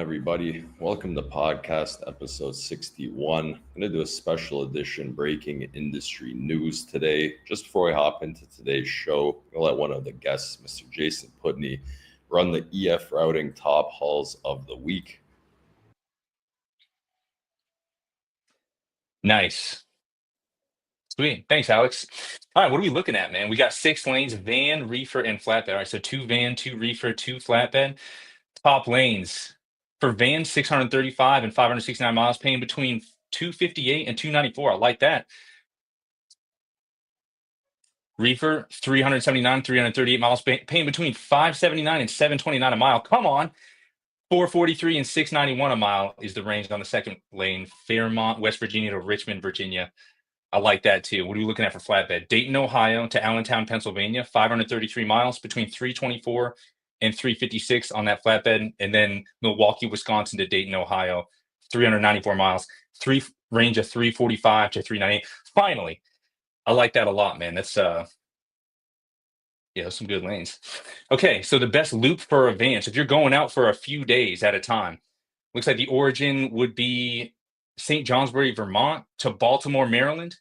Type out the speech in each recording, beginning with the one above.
everybody? Welcome to podcast episode 61. I'm going to do a special edition breaking industry news today. Just before I hop into today's show, I'll let one of the guests, Mr. Jason Putney, run the efRouting top hauls of the week. Nice. Sweet. Thanks, Alex. All right, what are we looking at, man? We got 6 lanes, van, reefer, and flatbed. All right, so 2 van, 2 reefer, 2 flatbed. Top lanes. For van, 635 and 569 miles, paying between 258 and 294. I like that. Reefer, 379, 338 miles, paying between 579 and 729 a mile. Come on. 443 and 691 a mile is the range on the second lane. Fairmont, West Virginia to Richmond, Virginia. I like that too. What are we looking at for flatbed? Dayton, Ohio to Allentown, Pennsylvania, 533 miles, between 324 and 356 on that flatbed. And then Milwaukee, Wisconsin to Dayton, Ohio, 394 miles, range of 345 to 398. Finally, I like that a lot, man. That's some good lanes. Okay, so the best loop for a van. So if you're going out for a few days at a time, looks like the origin would be St. Johnsbury, Vermont to Baltimore, Maryland.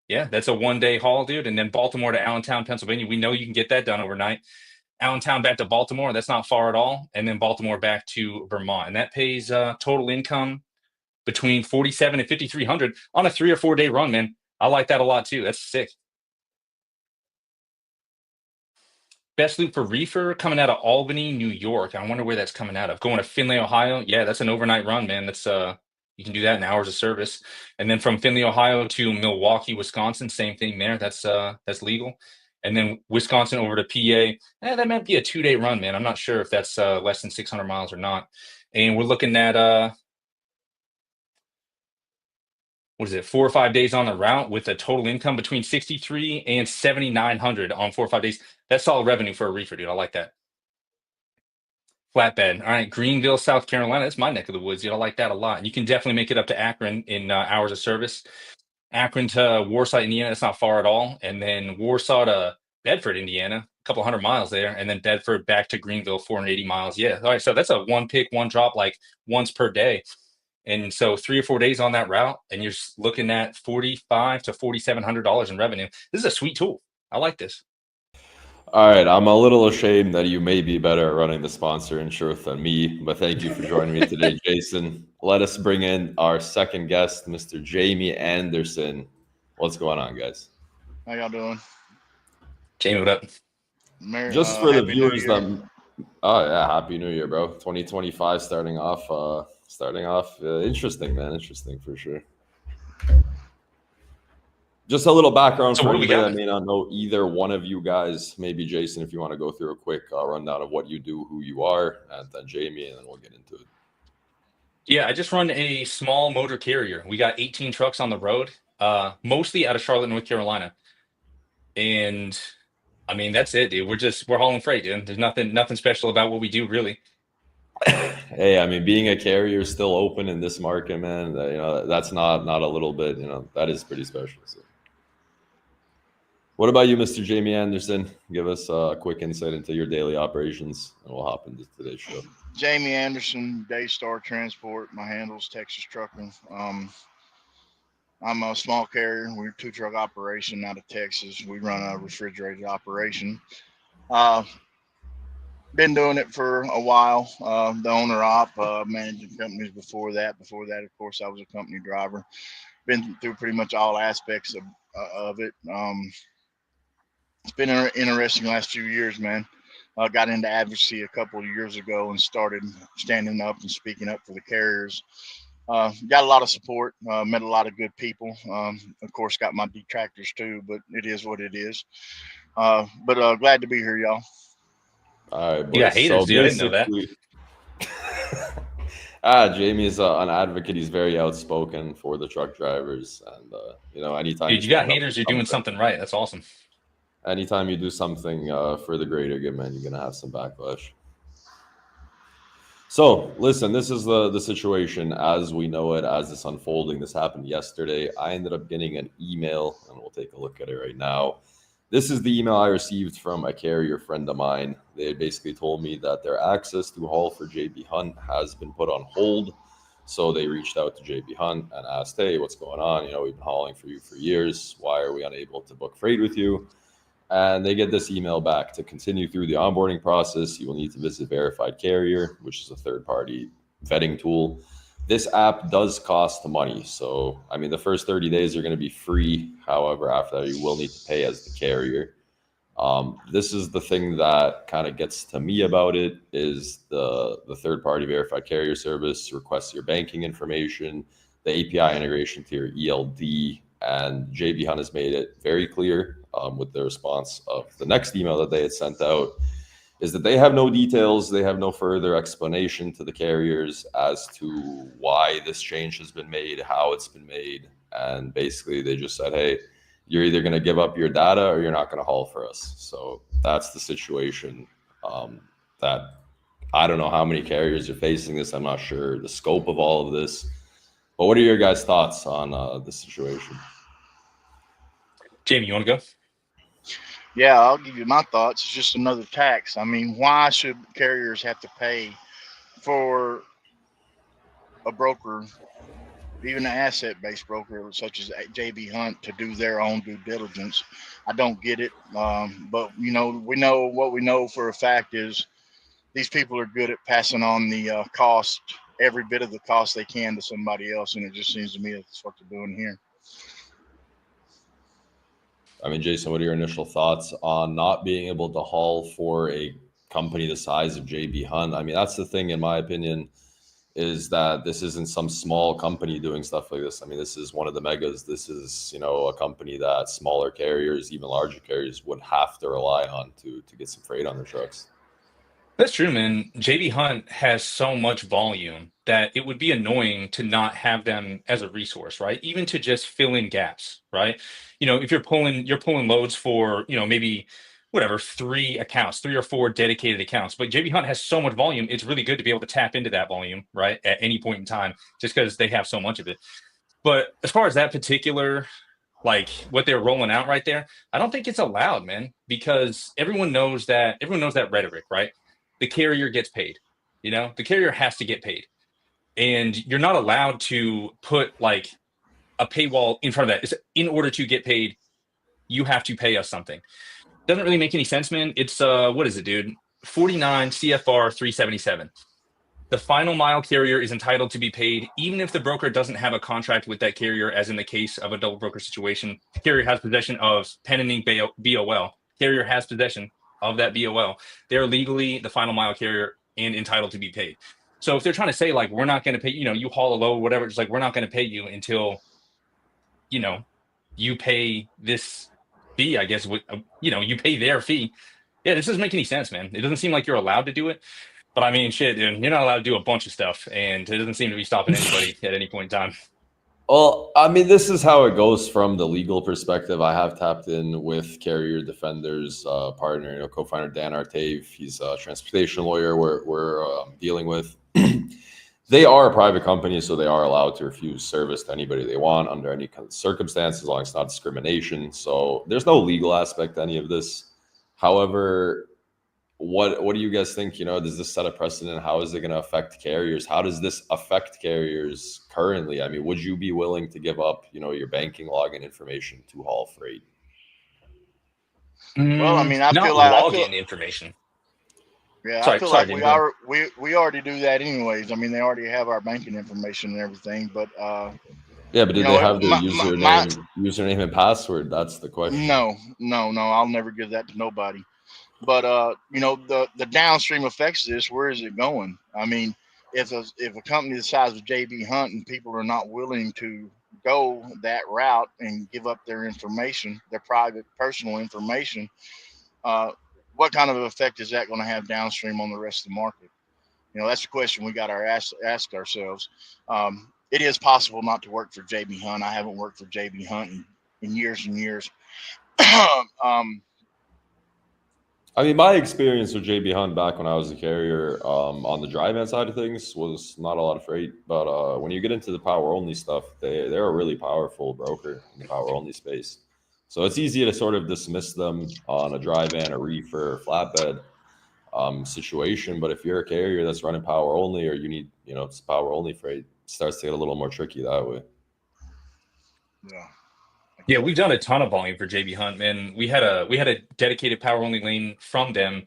Yeah, that's a one-day haul, dude. And then Baltimore to Allentown, Pennsylvania. We know you can get that done overnight. Allentown back to Baltimore, that's not far at all. And then Baltimore back to Vermont. And that pays total income between $4,700 and $5,300 on a 3 or 4 day run, man. I like that a lot too. That's sick. Best loop for reefer coming out of Albany, New York. I wonder where that's coming out of. Going to Findlay, Ohio. Yeah, that's an overnight run, man. That's you can do that in hours of service. And then from Findlay, Ohio to Milwaukee, Wisconsin, same thing there. That's legal. And then Wisconsin over to PA. That might be a 2 day run, man. I'm not sure if that's less than 600 miles or not. And we're looking at 4 or 5 days on the route with a total income between $6,300 and $7,900 on 4 or 5 days. That's solid revenue for a reefer, dude. I like that. Flatbed. All right, Greenville, South Carolina. That's my neck of the woods, dude. I like that a lot. And you can definitely make it up to Akron in hours of service. Akron to Warsaw, Indiana. That's not far at all. And then Warsaw to Bedford, Indiana. A couple hundred miles there. And then Bedford back to Greenville, 480 miles. Yeah. All right, so that's a one pick, one drop, like once per day. And so 3 or 4 days on that route, and you're looking at $4,500 to $4,700 in revenue. This is a sweet tool. I like this. All right, I'm a little ashamed that you may be better at running the sponsor in truth than me, but thank you for joining me today, Jason. Let us bring in our second guest, Mr. Jamie Anderson. What's going on, guys? How y'all doing? Jamie, what up? Just for the viewers that... Oh, yeah, Happy New Year, bro. 2025 starting off interesting, man. Interesting for sure. Just a little background for anybody that may not know either one of you guys. Maybe Jason, if you want to go through a quick rundown of what you do, who you are, and then Jamie, and then we'll get into it. Yeah, I just run a small motor carrier. We got 18 trucks on the road, mostly out of Charlotte, North Carolina. And I mean, that's it, dude. We're hauling freight, dude. There's nothing special about what we do, really. Hey, I mean, being a carrier is still open in this market, man. That's not a little bit. That is pretty special. So. What about you, Mr. Jamie Anderson? Give us a quick insight into your daily operations, and we'll hop into today's show. Jamie Anderson, Daystar Transport. My handle's Texas Trucking. I'm a small carrier. We're a 2-truck operation out of Texas. We run a refrigerated operation. Been doing it for a while. The owner op, managing companies before that. Before that, of course, I was a company driver. Been through pretty much all aspects of it. It's been interesting last few years, man. Got into advocacy a couple of years ago and started standing up and speaking up for the carriers. Got a lot of support, met a lot of good people. Of course, got my detractors too, but it is what it is. But glad to be here, y'all. All right, boys. You got haters, dude. I didn't know that. Jamie is an advocate. He's very outspoken for the truck drivers, and anytime. Dude, you got haters, you're doing something right. That's awesome. Anytime you do something for the greater good, man, you're gonna have some backlash. So, listen, this is the situation as we know it, as it's unfolding. This happened yesterday. I ended up getting an email, and we'll take a look at it right now. This is the email I received from a carrier friend of mine. They had basically told me that their access to haul for JB Hunt has been put on hold. So they reached out to JB Hunt and asked, hey, what's going on? We've been hauling for you for years. Why are we unable to book freight with you? And they get this email back. To continue through the onboarding process, you will need to visit Verified Carrier, which is a third-party vetting tool. This app does cost money. So, the first 30 days are going to be free. However, after that, you will need to pay as the carrier. This is the thing that kind of gets to me about it is the third-party verified carrier service requests your banking information, the API integration to your ELD, and JB Hunt has made it very clear with the response of the next email that they had sent out is that they have no details, they have no further explanation to the carriers as to why this change has been made, how it's been made, and basically they just said, hey, you're either going to give up your data or you're not going to haul for us. So that's the situation that I don't know how many carriers are facing this. I'm not sure the scope of all of this. But what are your guys' thoughts on this situation? Jamie, you want to go? Yeah, I'll give you my thoughts. It's just another tax. Why should carriers have to pay for a broker, even an asset-based broker such as JB Hunt, to do their own due diligence? I don't get it. But we know what we know for a fact is these people are good at passing on the cost, every bit of the cost they can to somebody else, and it just seems to me that's what they're doing here. Jason, what are your initial thoughts on not being able to haul for a company the size of JB Hunt? That's the thing, in my opinion, is that this isn't some small company doing stuff like this. This is one of the megas. This is, a company that smaller carriers, even larger carriers, would have to rely on to get some freight on their trucks. That's true, man. JB Hunt has so much volume that it would be annoying to not have them as a resource, right? Even to just fill in gaps, right? If you're pulling loads for, maybe whatever, 3 accounts, 3 or 4 dedicated accounts. But JB Hunt has so much volume, it's really good to be able to tap into that volume, right? At any point in time, just because they have so much of it. But as far as that particular, like what they're rolling out right there, I don't think it's allowed, man, because everyone knows that rhetoric, right? The carrier gets paid. The carrier has to get paid. And you're not allowed to put like a paywall in front of that. It's, in order to get paid, you have to pay us something. Doesn't really make any sense, man. It's what is it, dude? 49 CFR 377. The final mile carrier is entitled to be paid even if the broker doesn't have a contract with that carrier, as in the case of a double broker situation. The carrier has possession of pen and ink BOL. Carrier has possession of that BOL. They're legally the final mile carrier and entitled to be paid. So if they're trying to say, like, we're not going to pay, you haul a load, whatever, it's like, we're not going to pay you until, you pay this fee, I guess, you pay their fee. Yeah, this doesn't make any sense, man. It doesn't seem like you're allowed to do it. But shit, dude, you're not allowed to do a bunch of stuff, and it doesn't seem to be stopping anybody at any point in time. Well, this is how it goes from the legal perspective. I have tapped in with Carrier Defender's partner, co-founder Dan Artave. He's a transportation lawyer we're dealing with. They are a private company, so they are allowed to refuse service to anybody they want under any kind of circumstances, as long as it's not discrimination. So there's no legal aspect to any of this. However, what do you guys think? Does this set a precedent? How is it going to affect carriers? How does this affect carriers currently? Would you be willing to give up, your banking login information to haul freight? Well, I not feel like login information. Yeah, sorry, I feel sorry, like we already do that anyways. They already have our banking information and everything. But yeah, but do they have their username and password? That's the question. No, I'll never give that to nobody. But the downstream effects of this, where is it going? If a company the size of JB Hunt and people are not willing to go that route and give up their information, their private personal information, what kind of effect is that going to have downstream on the rest of the market? That's the question we got to ask ourselves. It is possible not to work for JB Hunt. I haven't worked for JB Hunt in years and years. My experience with JB Hunt back when I was a carrier on the dry van side of things was not a lot of freight. But when you get into the power only stuff, they're a really powerful broker in the power only space. So it's easy to sort of dismiss them on a dry van, a reefer, or flatbed situation. But if you're a carrier that's running power only, or you need, it's power only freight, it starts to get a little more tricky that way. Yeah. Yeah, we've done a ton of volume for JB Hunt, man. We had a dedicated power only lane from them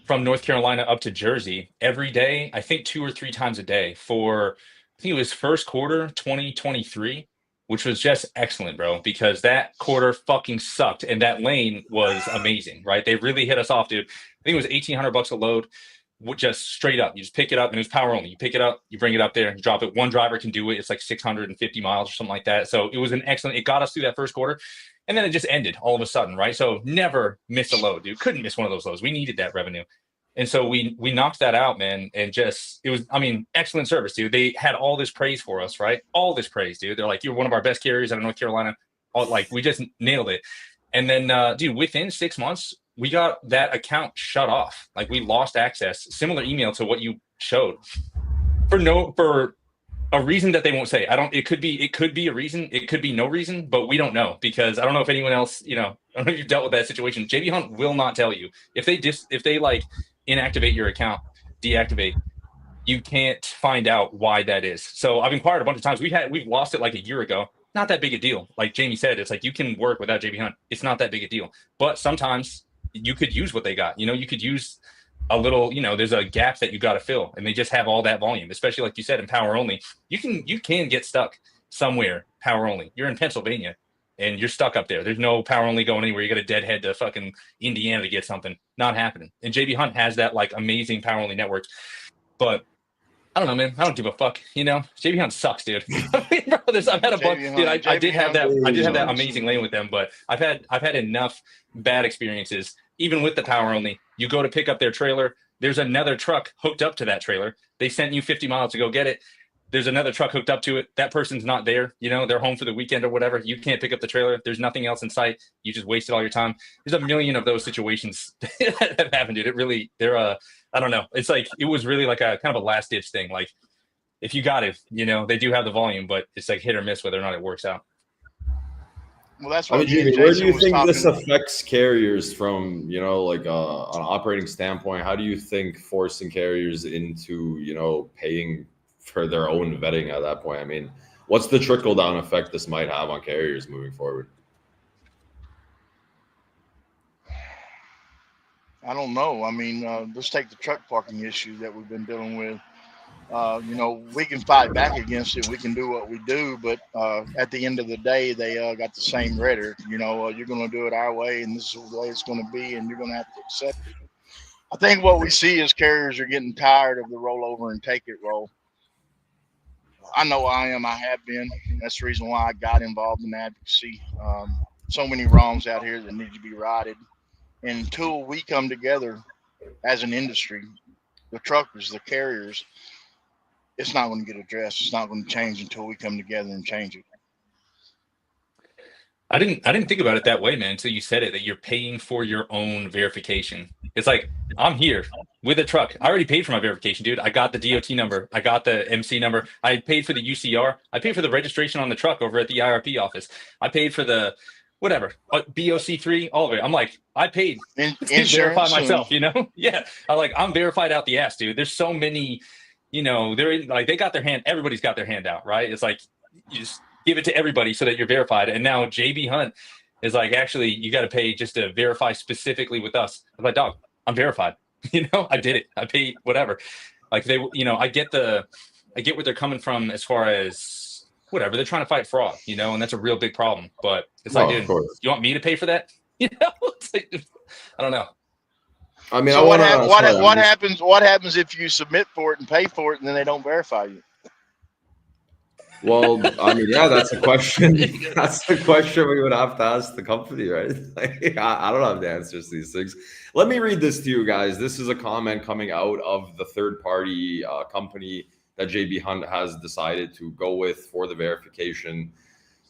from North Carolina up to Jersey every day, I think 2 or 3 times a day for, I think it was first quarter 2023, which was just excellent, bro, because that quarter fucking sucked and that lane was amazing, right? They really hit us off, dude. I think it was $1,800 a load, just straight up. You just pick it up and it was power only. You pick it up, you bring it up there, you drop it. One driver can do it. It's like 650 miles or something like that. So it was it got us through that first quarter. And then it just ended all of a sudden, right? So never miss a load, dude. Couldn't miss one of those loads. We needed that revenue. And so we knocked that out, man. And it was, excellent service, dude. They had all this praise for us, right? All this praise, dude. They're like, you're one of our best carriers out of North Carolina. We just nailed it. And then, dude, within 6 months, we got that account shut off. Like we lost access. Similar email to what you showed for a reason that they won't say. It could be a reason. It could be no reason, but we don't know because I don't know if anyone else, I don't know if you've dealt with that situation. JB Hunt will not tell you if they like inactivate your account, deactivate. You can't find out why that is. So I've inquired a bunch of times. We've lost it like a year ago. Not that big a deal. Like Jamie said, it's like you can work without JB Hunt. It's not that big a deal. But sometimes you could use what they got. You could use a little, there's a gap that you got to fill, and they just have all that volume, especially like you said in power only. You can get stuck somewhere power only. You're in Pennsylvania and you're stuck up there. There's no power only going anywhere. You got to deadhead to fucking Indiana to get something. Not happening. And JB Hunt has that like amazing power only network. But I don't know, man. I don't give a fuck. JB Hunt sucks, dude. I've had a bunch. Dude, I did have that amazing lane with them, but I've had enough bad experiences. Even with the power only, you go to pick up their trailer. There's another truck hooked up to that trailer. They sent you 50 miles to go get it. There's another truck hooked up to it. That person's not there. They're home for the weekend or whatever. You can't pick up the trailer. There's nothing else in sight. You just wasted all your time. There's a million of those situations that have happened, dude. I don't know. It's like, it was really like a kind of a last ditch thing. Like if you got it, they do have the volume, but it's like hit or miss whether or not it works out. Well, that's what Jimmy, where do you think this affects carriers from, like an operating standpoint? How do you think forcing carriers into, paying for their own vetting at that point? What's the trickle down effect this might have on carriers moving forward? I don't know. Let's take the truck parking issue that we've been dealing with. We can fight back against it. We can do what we do, but at the end of the day, they got the same rhetoric. You're going to do it our way, and this is the way it's going to be, and you're going to have to accept it. I think what we see is carriers are getting tired of the rollover and take it role. I know I am. I have been. That's the reason why I got involved in advocacy. So many wrongs out here that need to be righted. And until we come together as an industry, the truckers, the carriers, it's not going to get addressed. It's not going to change until we come together and change it. I didn't think about it that way, man, until you said it, that you're paying for your own verification. It's like, I'm here with a truck. I already paid for my verification, dude. I got the DOT number. I got the MC number. I paid for the UCR. I paid for the registration on the truck over at the IRP office. I paid for the whatever, BOC3, all of it. I'm like, I paid to verify myself, Yeah. I'm verified out the ass, dude. There's so many, they got their hand, everybody's got their hand out, right? It's like, you just give it to everybody so that you're verified. And now JB Hunt is like, actually, you got to pay just to verify specifically with us. I'm like, dog, I'm verified. I did it. I paid whatever. Like I get what they're coming from as far as whatever. They're trying to fight fraud, and that's a real big problem. But it's like, dude, you want me to pay for that? It's like, I don't know. So what happens if you submit for it and pay for it and then they don't verify you? Well, yeah, that's a question. That's the question we would have to ask the company, right? I don't have the answers to these things. Let me read this to you guys. This is a comment coming out of the third-party company that JB Hunt has decided to go with for the verification.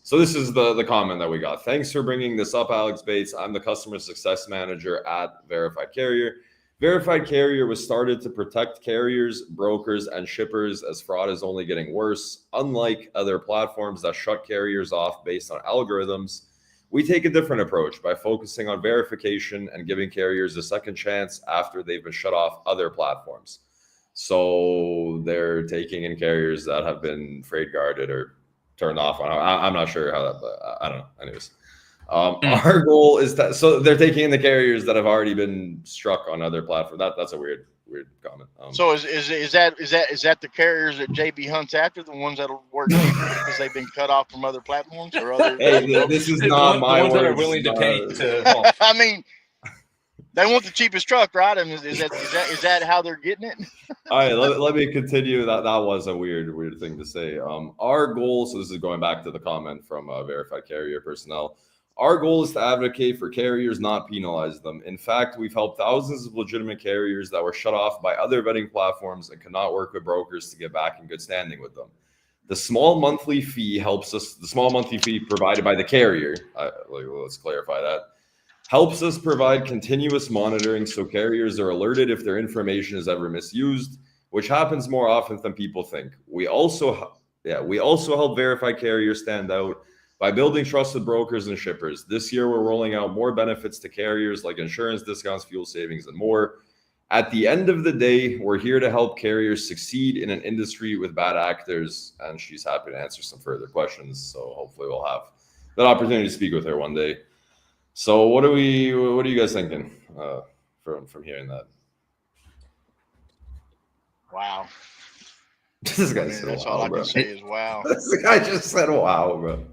So this is the comment that we got. Thanks for bringing this up, Alex Bates. I'm the customer success manager at Verified Carrier. Verified Carrier was started to protect carriers, brokers, and shippers as fraud is only getting worse. Unlike other platforms that shut carriers off based on algorithms, We take a different approach by focusing on verification and giving carriers a second chance after they've been shut off other platforms. So they're taking in carriers that have been freight guarded or turned off. I'm not sure how that, but I don't know. Anyways, our goal is that, so they're taking in the carriers that have already been struck on other platforms. That's a weird comment. So is that the carriers that JB Hunt's after, the ones that'll work cheaper because they've been cut off from other platforms or other? Hey, this is not my ones words. that are willing to pay to. I mean, they want the cheapest truck, right? I mean, is that how they're getting it? All right, let me continue. That was a weird thing to say. Our goal, so this is going back to the comment from verified carrier personnel. Our goal is to advocate for carriers, not penalize them. In fact, we've helped thousands of legitimate carriers that were shut off by other vetting platforms and could not work with brokers to get back in good standing with them. The small monthly fee helps us. The small monthly fee provided by the carrier. Let's clarify that. Helps us provide continuous monitoring so carriers are alerted if their information is ever misused, which happens more often than people think. We also help verified carriers stand out by building trusted brokers and shippers. This year, we're rolling out more benefits to carriers like insurance discounts, fuel savings, and more. At the end of the day, we're here to help carriers succeed in an industry with bad actors, and she's happy to answer some further questions. So hopefully we'll have that opportunity to speak with her one day. So what are you guys thinking from hearing that? Wow. This guy said, that's wow, all I bro. can say is wow. This guy just said, wow, bro.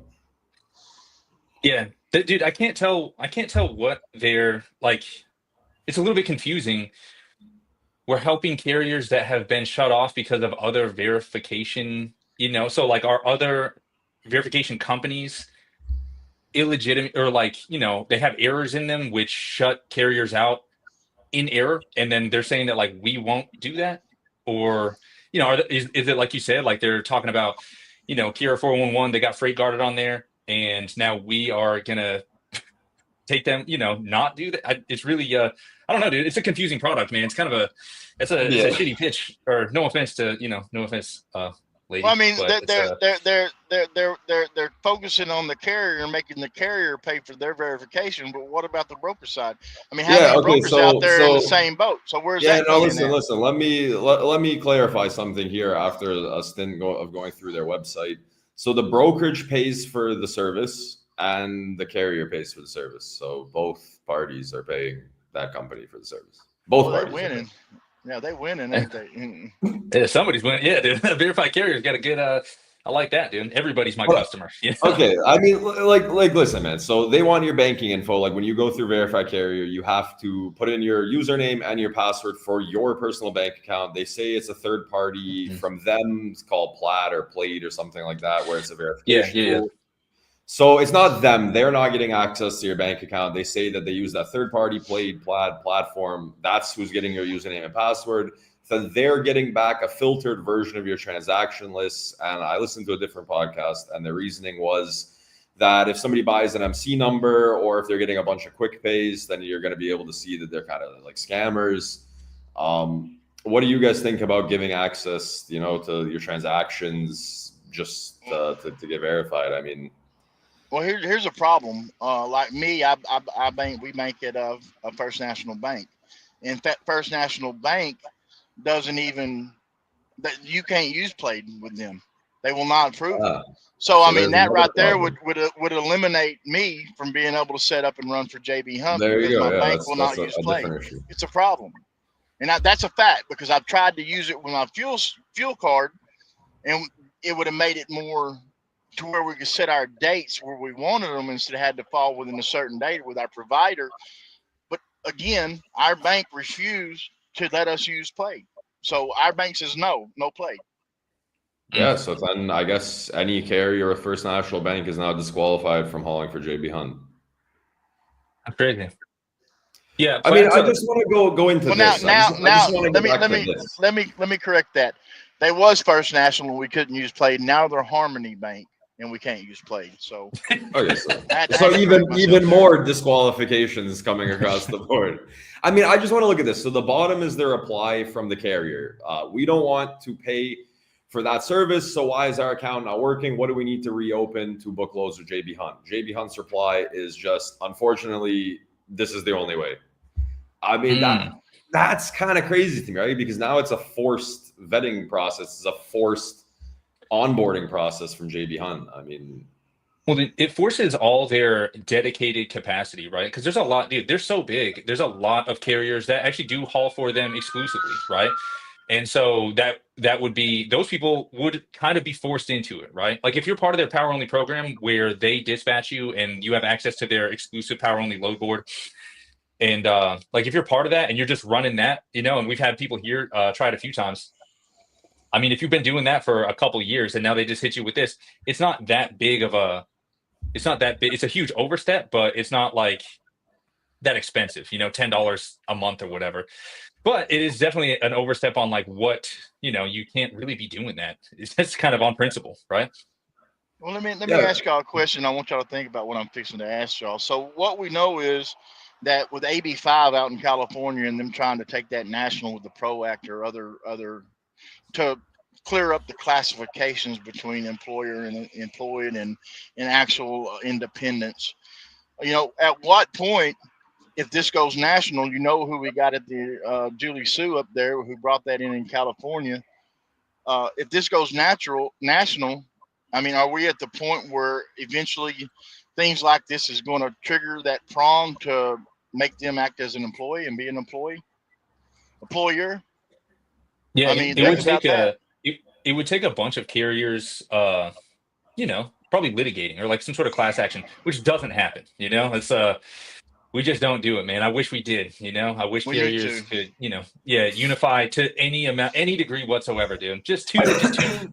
Yeah, dude, I can't tell what they're like. It's a little bit confusing. We're helping carriers that have been shut off because of other verification, so like our other verification companies illegitimate, or like, they have errors in them which shut carriers out in error, and then they're saying that like we won't do that, or is it like you said, like they're talking about Kira 411, they got freight guarded on there, and now we are gonna take them, not do that. It's really I don't know, dude. It's a confusing product, man. It's kind of it's a shitty pitch, or no offense to no offense, lady. Well, I mean, they're focusing on the carrier and making the carrier pay for their verification. But what about the broker side? I mean, how many brokers out there in the same boat? So where's that? No, listen. Let me clarify something here after a stint of going through their website. So the brokerage pays for the service and the carrier pays for the service. So both parties are paying that company for the service. Both parties. They're winning. Yeah, they winning, ain't they? Yeah, somebody's winning. Yeah, dude. Verified carrier's got a good. I like that, dude. Everybody's my customer. Yeah. Okay, I mean, like, listen, man. So they want your banking info. Like when you go through verified carrier, you have to put in your username and your password for your personal bank account. They say it's a third party from them. It's called Plaid or Plate or something like that, where it's a verification tool. Yeah. So it's not them. They're not getting access to your bank account. They say that they use that third-party Plaid platform. That's who's getting your username and password. So they're getting back a filtered version of your transaction lists. And I listened to a different podcast, and the reasoning was that if somebody buys an MC number or if they're getting a bunch of quick pays, then you're going to be able to see that they're kind of like scammers. What do you guys think about giving access, to your transactions just to get verified? I mean, well, here's a problem. Like me, we bank at a First National Bank. In fact, First National Bank doesn't even, that you can't use Plaid with them. They will not approve it. So I mean, that right there would eliminate me from being able to set up and run for JB Hunt, because my bank will not use Plaid. It's a problem, and that's a fact, because I've tried to use it with my fuel card, and it would have made it more to where we could set our dates where we wanted them instead of had to fall within a certain date with our provider. But again, our bank refused to let us use Plaid. So our bank says no Plaid. Yeah, so then I guess any carrier of First National Bank is now disqualified from hauling for JB Hunt. That's crazy. Yeah, I mean, I just want to go into this. Let me correct that. They was First National and we couldn't use Plaid. Now they're Harmony Bank and we can't use Plaid. So okay, so even more disqualifications coming across the board. I mean, I just want to look at this. So the bottom is their reply from the carrier. We don't want to pay for that service. So why is our account not working? What do we need to reopen to book loads with JB Hunt? JB Hunt's reply is just, unfortunately, this is the only way. I mean, that's kind of crazy to me, right? Because now it's a forced vetting process. It's a forced onboarding process from JB Hunt. I mean, well, it forces all their dedicated capacity, right? Because there's a lot, dude, they're so big. There's a lot of carriers that actually do haul for them exclusively, right? And so that would be, those people would kind of be forced into it, right? Like if you're part of their power only program where they dispatch you and you have access to their exclusive power only load board. And like if you're part of that and you're just running that, you know, and we've had people here try it a few times. I mean, if you've been doing that for a couple of years and now they just hit you with this, it's not that big of a, it's not that big. It's a huge overstep, but it's not like that expensive, you know, $10 a month or whatever. But it is definitely an overstep on like what, you know, you can't really be doing that. It's kind of on principle, right? Well, let me ask y'all a question. I want y'all to think about what I'm fixing to ask y'all. So what we know is that with AB5 out in California and them trying to take that national with the Pro Act or other to clear up the classifications between employer and employed and actual independence. You know, at what point, if this goes national, you know who we got at the Julie Sue up there who brought that in California. If this goes national, I mean, are we at the point where eventually things like this is going to trigger that prong to make them act as an employee and be an employer? Yeah, I mean, it would take a bunch of carriers, you know, probably litigating or like some sort of class action, which doesn't happen. You know, it's we just don't do it, man. I wish we did. You know, I wish carriers could, you know, unify to any amount, any degree whatsoever, dude. Just two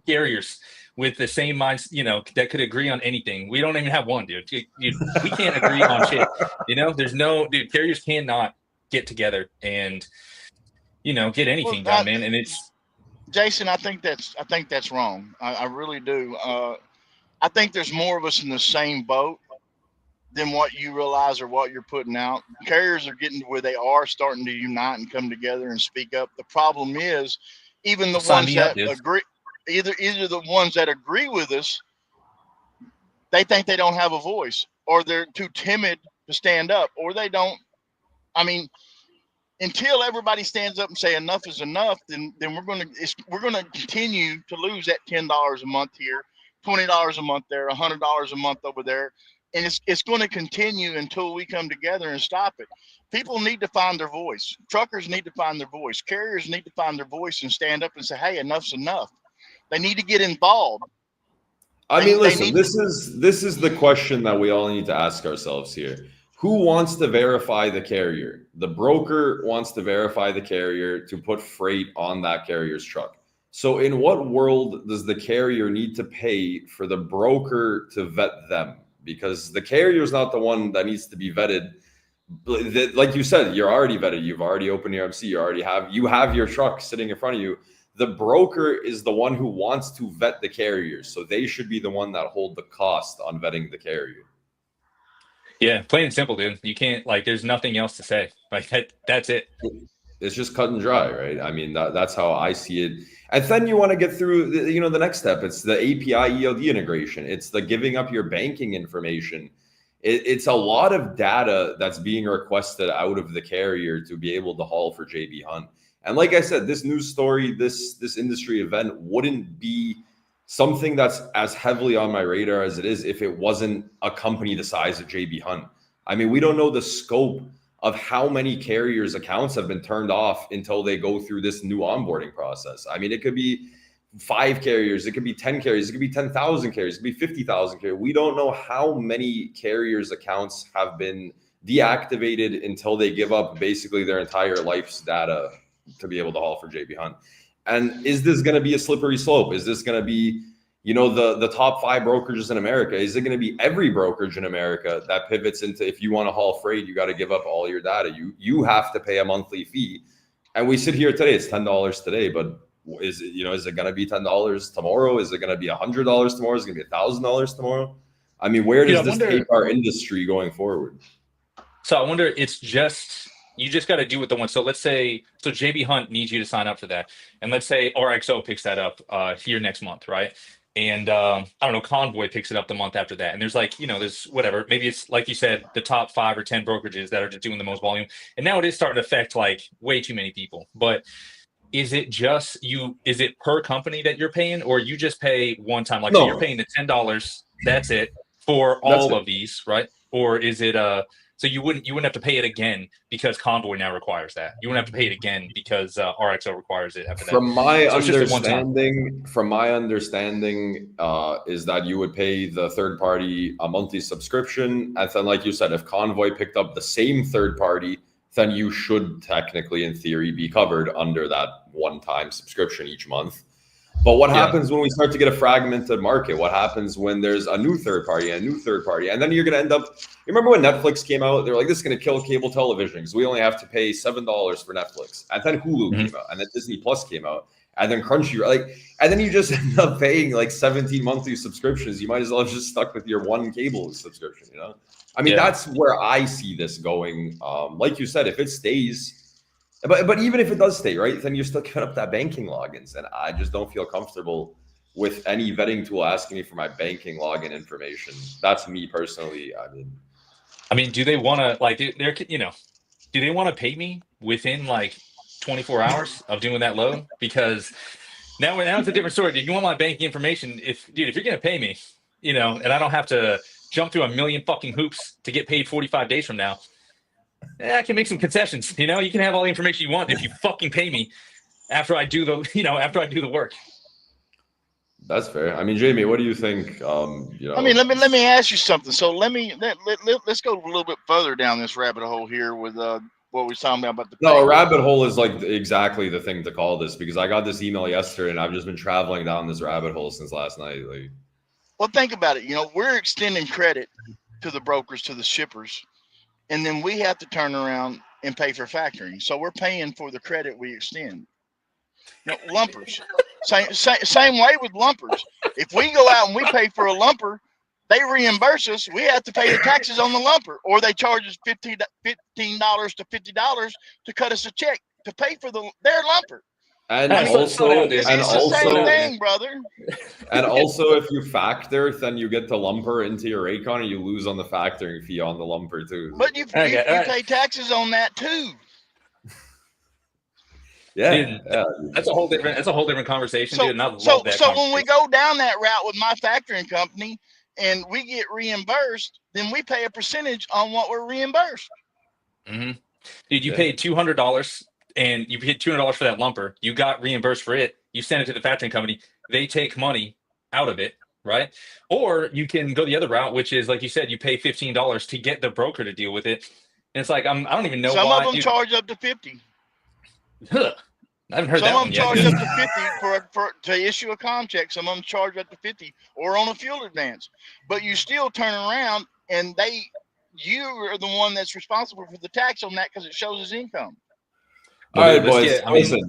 carriers with the same minds, you know, that could agree on anything. We don't even have one, dude. We can't agree on shit. You know, there's no, dude. Carriers cannot get together and, you know, get anything done, man. And it's Jason. I think that's wrong. I really do. I think there's more of us in the same boat than what you realize or what you're putting out. Carriers are getting to where they are starting to unite and come together and speak up. The problem is, even the ones that agree, either the ones that agree with us, they think they don't have a voice, or they're too timid to stand up, or they don't. I mean, until everybody stands up and say enough is enough, then we're gonna continue to lose that $10 a month here, $20 a month there, $100 a month over there. And it's going to continue until we come together and stop it. People need to find their voice. Truckers need to find their voice. Carriers need to find their voice and stand up and say, hey, enough's enough. They need to get involved. I mean, listen, this is the question that we all need to ask ourselves here. Who wants to verify the carrier? The broker wants to verify the carrier to put freight on that carrier's truck. So in what world does the carrier need to pay for the broker to vet them? Because the carrier is not the one that needs to be vetted. Like you said, you're already vetted. You've already opened your MC. You have your truck sitting in front of you. The broker is the one who wants to vet the carrier. So they should be the one that hold the cost on vetting the carrier. Yeah, plain and simple, dude. You can't, like, there's nothing else to say. Like that's it. It's just cut and dry, right? I mean, that's how I see it. And then you want to get through, the next step. It's the API ELD integration. It's the giving up your banking information. It's a lot of data that's being requested out of the carrier to be able to haul for JB Hunt. And like I said, this news story, this industry event wouldn't be something that's as heavily on my radar as it is if it wasn't a company the size of JB Hunt. I mean, we don't know the scope of how many carriers' accounts have been turned off until they go through this new onboarding process. I mean, it could be 5 carriers, it could be 10 carriers, it could be 10,000 carriers, it could be 50,000 carriers. We don't know how many carriers' accounts have been deactivated until they give up basically their entire life's data to be able to haul for JB Hunt. And is this going to be a slippery slope? Is this going to be, the top 5 brokerages in America? Is it going to be every brokerage in America that pivots into, if you want to haul freight, you got to give up all your data. You have to pay a monthly fee. And we sit here today, it's $10 today, but is it going to be $10 tomorrow? Is it going to be $100 tomorrow? Is it going to be $1,000 tomorrow? I mean, where does this take our industry going forward? So I wonder, it's just You just got to do it the one. So let's say, so JB Hunt needs you to sign up for that. And let's say RXO picks that up here next month, right? And I don't know, Convoy picks it up the month after that. And there's like, there's whatever. Maybe it's like you said, the top 5 or 10 brokerages that are just doing the most volume. And now it is starting to affect like way too many people. But is it just you? Is it per company that you're paying, or you just pay one time? Like, so you're No, paying the $10. That's it for that's all it. of these, right? Or is it so you wouldn't have to pay it again because Convoy now requires that. You wouldn't have to pay it again because RXO requires it after that. From my So it's just a one time. understanding, is that you would pay the third party a monthly subscription, and then, like you said, if Convoy picked up the same third party, then you should technically, in theory, be covered under that one-time subscription each month. But what happens when we start to get a fragmented market? What happens when there's a new third party, and then you're going to end up. You remember when Netflix came out? They're like, this is going to kill cable television because we only have to pay $7 for Netflix. And then Hulu came out, and then Disney Plus came out, and then Crunchyroll. And then you just end up paying like 17 monthly subscriptions. You might as well have just stuck with your one cable subscription. I mean, that's where I see this going. Like you said, if it stays. But even if it does stay, right, then you're still giving up that banking logins. And I just don't feel comfortable with any vetting tool asking me for my banking login information. That's me personally. I mean, do they want to, like, do they want to pay me within like 24 hours of doing that load? Because now it's a different story. Do you want my banking information? If you're going to pay me, and I don't have to jump through a million fucking hoops to get paid 45 days from now. I can make some concessions. You can have all the information you want if you fucking pay me after I do the work. That's fair. I mean, Jamie, what do you think? I mean, let me ask you something. So let's go a little bit further down this rabbit hole here with what we're talking about the. No, a rabbit hole is like exactly the thing to call this, because I got this email yesterday and I've just been traveling down this rabbit hole since last night. Well, think about it. We're extending credit to the brokers, to the shippers. And then we have to turn around and pay for factoring. So we're paying for the credit we extend. Lumpers. Same way with lumpers. If we go out and we pay for a lumper, they reimburse us. We have to pay the taxes on the lumper, or they charge us $15 to $50 to cut us a check to pay for their lumper. And it's the same thing, brother. And also, if you factor, then you get the lumper into your Raycon, and you lose on the factoring fee on the lumper too. But you pay taxes on that too. Dude, that's a whole different conversation, dude. And I love that. So when we go down that route with my factoring company and we get reimbursed, then we pay a percentage on what we're reimbursed. Mm-hmm. Dude, you paid $200. And you paid $200 for that lumper. You got reimbursed for it. You send it to the factoring company. They take money out of it, right? Or you can go the other route, which is, like you said, you pay $15 to get the broker to deal with it. And it's like, I don't even know Some why. Some of them charge up to $50. I haven't heard that one yet. Some of them charge up to $50 to issue a com check. Some of them charge up to $50 or on a fuel advance. But you still turn around and you are the one that's responsible for the tax on that because it shows as income. All right, boys. Listen,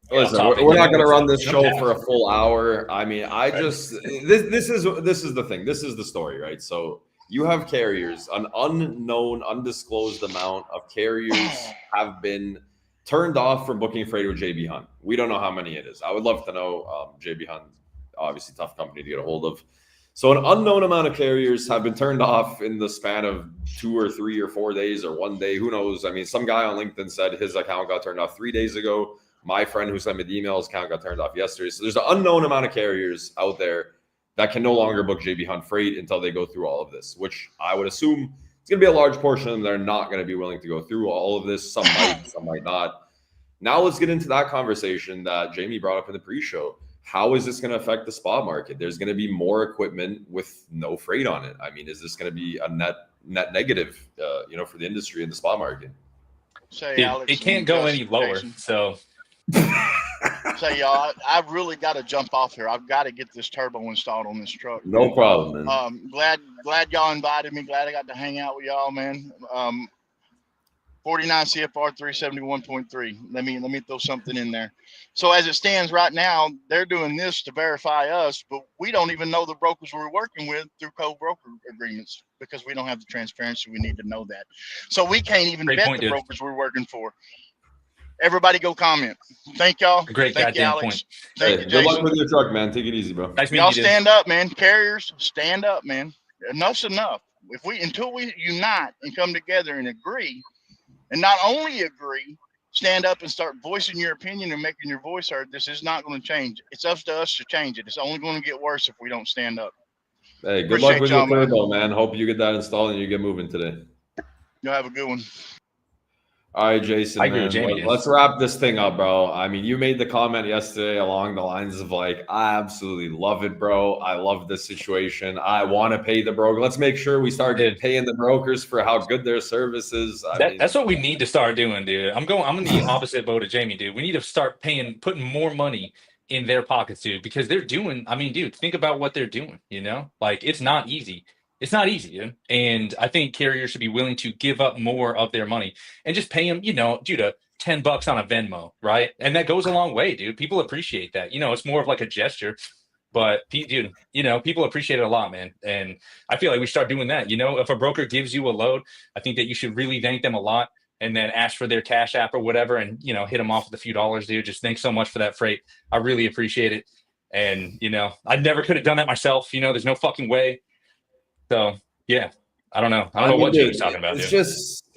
we're not going to run this show for a full hour. I mean, this is the thing. This is the story, right? So you have carriers, an unknown, undisclosed amount of carriers have been turned off from booking freight with JB Hunt. We don't know how many it is. I would love to know. JB Hunt, obviously tough company to get a hold of. So an unknown amount of carriers have been turned off in the span of 2 or 3 or 4 days or 1 day. Who knows? I mean, some guy on LinkedIn said his account got turned off 3 days ago. My friend who sent me the email, his account got turned off yesterday. So there's an unknown amount of carriers out there that can no longer book JB Hunt freight until they go through all of this, which I would assume it's going to be a large portion of them that are not going to be willing to go through all of this. Some might, some might not. Now let's get into that conversation that Jamie brought up in the pre-show. How is this going to affect the spot market? There's going to be more equipment with no freight on it. I mean, is this going to be a net negative, for the industry and the spot market? It can't go any lower. So, y'all, I've really got to jump off here. I've got to get this turbo installed on this truck. No problem, man. Glad y'all invited me. Glad I got to hang out with y'all, man. 49 CFR 371.3. Let me throw something in there. So as it stands right now, they're doing this to verify us, but we don't even know the brokers we're working with through co-broker agreements because we don't have the transparency we need to know that. So we can't even Great vet point, the dude. brokers we're working for. Everybody go comment. Thank y'all. Great Thank you, goddamn Alex. point. Thank Hey, you, good luck Jason. with your truck, man. Take it easy, bro. Nice meeting Y'all you, dude. stand up, man. Carriers, stand up, man. Enough's enough. Until we unite and come together and agree, and not only agree, stand up and start voicing your opinion and making your voice heard, this is not going to change. It's up to us to change it. It's only going to get worse if we don't stand up. Hey, good Appreciate luck with your y'all, man. turbo, man. Hope you get that installed and you get moving today. Y'all have a good one. All right, Jason, I agree man. with Jamie, dude. Let's wrap this thing up, bro. I mean, you made the comment yesterday along the lines of like, I absolutely love it, bro. I love this situation. I want to pay the broker. Let's make sure we start Dude. paying the brokers for how good their service is. That's what we need to start doing, dude. I'm in the opposite boat of Jamie, dude. We need to start putting more money in their pockets, dude, because they're doing, I mean, dude, think about what they're doing, you know? Like, it's not easy. It's not easy, dude. And I think carriers should be willing to give up more of their money and just pay them, you know, dude, $10 on a Venmo, right? And that goes a long way, dude. People appreciate that. You know, it's more of like a gesture. But dude, you know, people appreciate it a lot, man. And I feel like we start doing that. You know, if a broker gives you a load, I think that you should really thank them a lot and then ask for their Cash App or whatever and, you know, hit them off with a few dollars, dude. Just thanks so much for that freight. I really appreciate it. And, you know, I never could have done that myself. You know, there's no fucking way. So, yeah. I don't know. I don't know what Jamie's talking about, it's dude.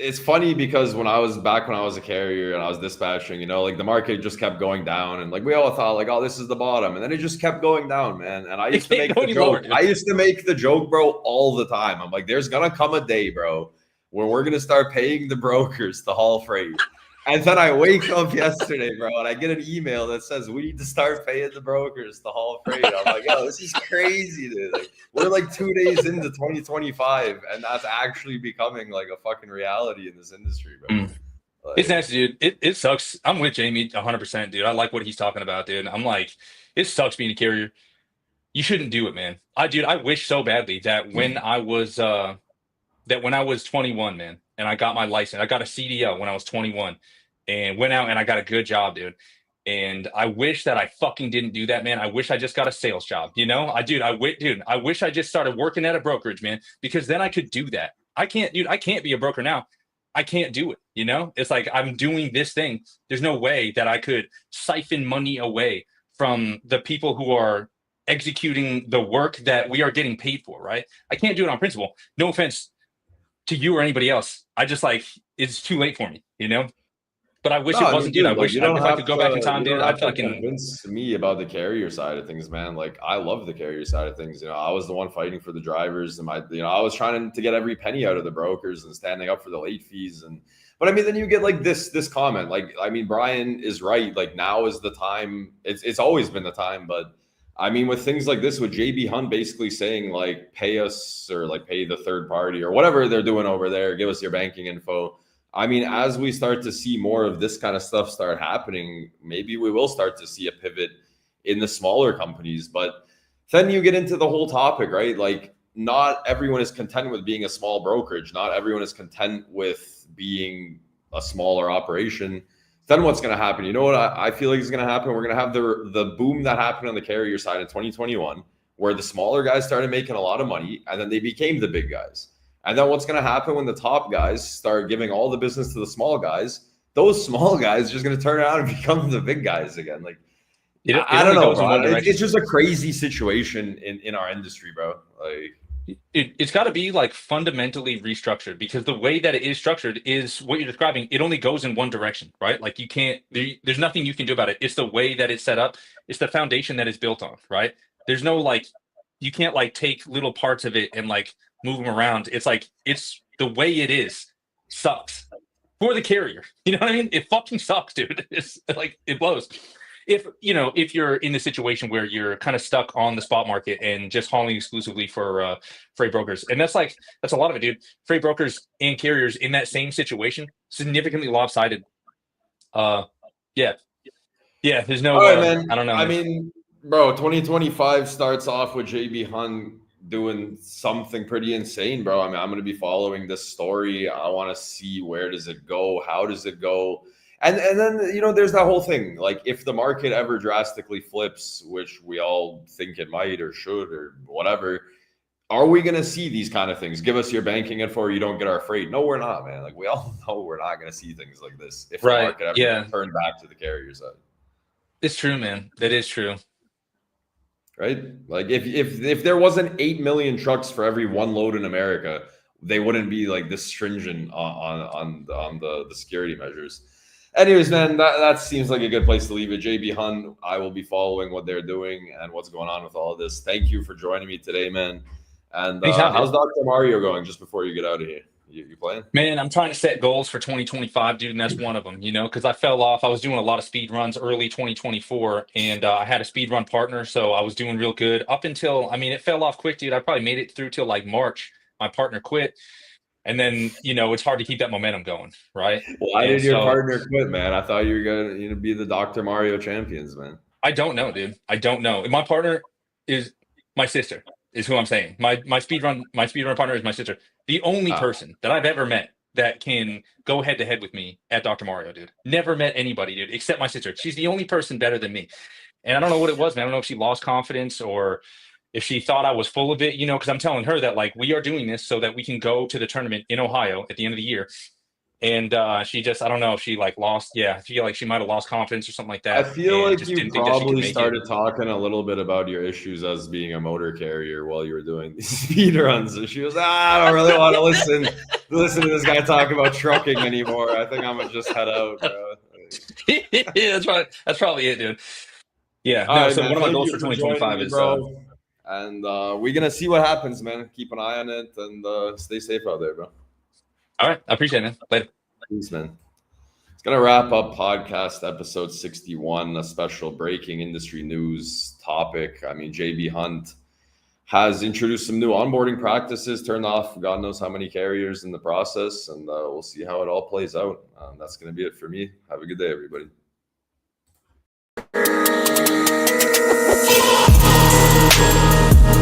it's funny because when I was a carrier and I was dispatching, you know, like the market just kept going down and like we all thought like, oh, this is the bottom. And then it just kept going down, man. And I used to make the joke. I used to make the joke, bro, all the time. I'm like, there's going to come a day, bro, where we're going to start paying the brokers to haul freight. And then I wake up yesterday, bro, and I get an email that says we need to start paying the brokers to haul freight. I'm like, yo, this is crazy, dude. Like, we're like 2 days into 2025, and that's actually becoming like a fucking reality in this industry, bro. Like, it's nasty, dude. It sucks. I'm with Jamie 100%, dude. I like what he's talking about, dude. I'm like, it sucks being a carrier. You shouldn't do it, man. I wish so badly that when I was 21, man, and I got my license, I got a CDL when I was 21 and went out and I got a good job, dude. And I wish that I fucking didn't do that, man. I wish I just got a sales job, you know? I wish I just started working at a brokerage, man, because then I could do that. I can't be a broker now. I can't do it, you know? It's like I'm doing this thing. There's no way that I could siphon money away from the people who are executing the work that we are getting paid for, right? I can't do it on principle. No offense to you or anybody else. I just like, it's too late for me, you know? But I wish it wasn't, dude. I wish if I could go back in time, dude, I'd fucking convince me about the carrier side of things, man. Like I love the carrier side of things. You know, I was the one fighting for the drivers, and I was trying to get every penny out of the brokers and standing up for the late fees. But I mean, then you get like this comment. Like, I mean, Brian is right. Like now is the time. It's always been the time, but I mean, with things like this, with JB Hunt basically saying like, pay us or like pay the third party or whatever they're doing over there, give us your banking info. I mean, as we start to see more of this kind of stuff start happening, maybe we will start to see a pivot in the smaller companies. But then you get into the whole topic, right? Like not everyone is content with being a small brokerage. Not everyone is content with being a smaller operation. Then what's going to happen? You know what I feel like is going to happen? We're going to have the boom that happened on the carrier side in 2021, where the smaller guys started making a lot of money and then they became the big guys. And then what's going to happen when the top guys start giving all the business to the small guys? Those small guys are just going to turn around and become the big guys again. Like, I don't know, bro. It's just a crazy situation in our industry, bro. Like, it's got to be like fundamentally restructured, because the way that it is structured is what you're describing. It only goes in one direction, right? Like you can't, there's nothing you can do about it. It's the way that it's set up. It's the foundation that it's built on, right? There's no like, you can't like take little parts of it and like move them around. It's like, it's the way it is sucks for the carrier. You know what I mean? It fucking sucks, dude. It's like, it blows. If you're in the situation where you're kind of stuck on the spot market and just hauling exclusively for freight brokers, and that's a lot of it, dude. Freight brokers and carriers in that same situation, significantly lopsided. Yeah. There's no. All right, man. I don't know. I mean, bro, 2025 starts off with JB Hunt doing something pretty insane, bro. I mean, I'm going to be following this story. I want to see where does it go? How does it go? And then, you know, there's that whole thing. Like, if the market ever drastically flips, which we all think it might or should or whatever, are we going to see these kind of things? Give us your banking info or you don't get our freight. No, we're not, man. Like, we all know we're not going to see things like this if the market ever turned back to the carrier side. It's true, man. That is true. Right? Like, if there wasn't 8 million trucks for every one load in America, they wouldn't be like this stringent on the security measures. Anyways, man, that seems like a good place to leave it. JB Hunt, I will be following what they're doing and what's going on with all of this. Thank you for joining me today, man. And how's Dr. Mario going just before you get out of here? You playing? Man, I'm trying to set goals for 2025, dude, and that's one of them, you know, because I fell off. I was doing a lot of speed runs early 2024, and I had a speed run partner, so I was doing real good up until, I mean, it fell off quick, dude. I probably made it through till like March. My partner quit. And then, you know, it's hard to keep that momentum going, right? Why did your partner quit, man? I thought you were going to be the Dr. Mario champions, man. I don't know, dude. I don't know. My partner is my sister, is who I'm saying. My speedrun partner is my sister. The only person that I've ever met that can go head to head with me at Dr. Mario, dude. Never met anybody, dude, except my sister. She's the only person better than me. And I don't know what it was, man. I don't know if she lost confidence or if she thought I was full of it, you know, because I'm telling her that, like, we are doing this so that we can go to the tournament in Ohio at the end of the year. And she just, I don't know if she like lost. Yeah, I feel like she might have lost confidence or something like that. I feel like you probably started talking a little bit about your issues as being a motor carrier while you were doing these speed runs. And she was, I don't really want to listen to this guy talk about trucking anymore. I think I'm going to just head out, bro. Yeah, that's probably it, dude. Yeah. No, right, so one of my goals for 2025 is... And we're going to see what happens, man. Keep an eye on it and stay safe out there, bro. All right. I appreciate it, man. Later. Peace, man. It's going to wrap up podcast episode 61, a special breaking industry news topic. I mean, JB Hunt has introduced some new onboarding practices, turned off God knows how many carriers in the process, and we'll see how it all plays out. That's going to be it for me. Have a good day, everybody.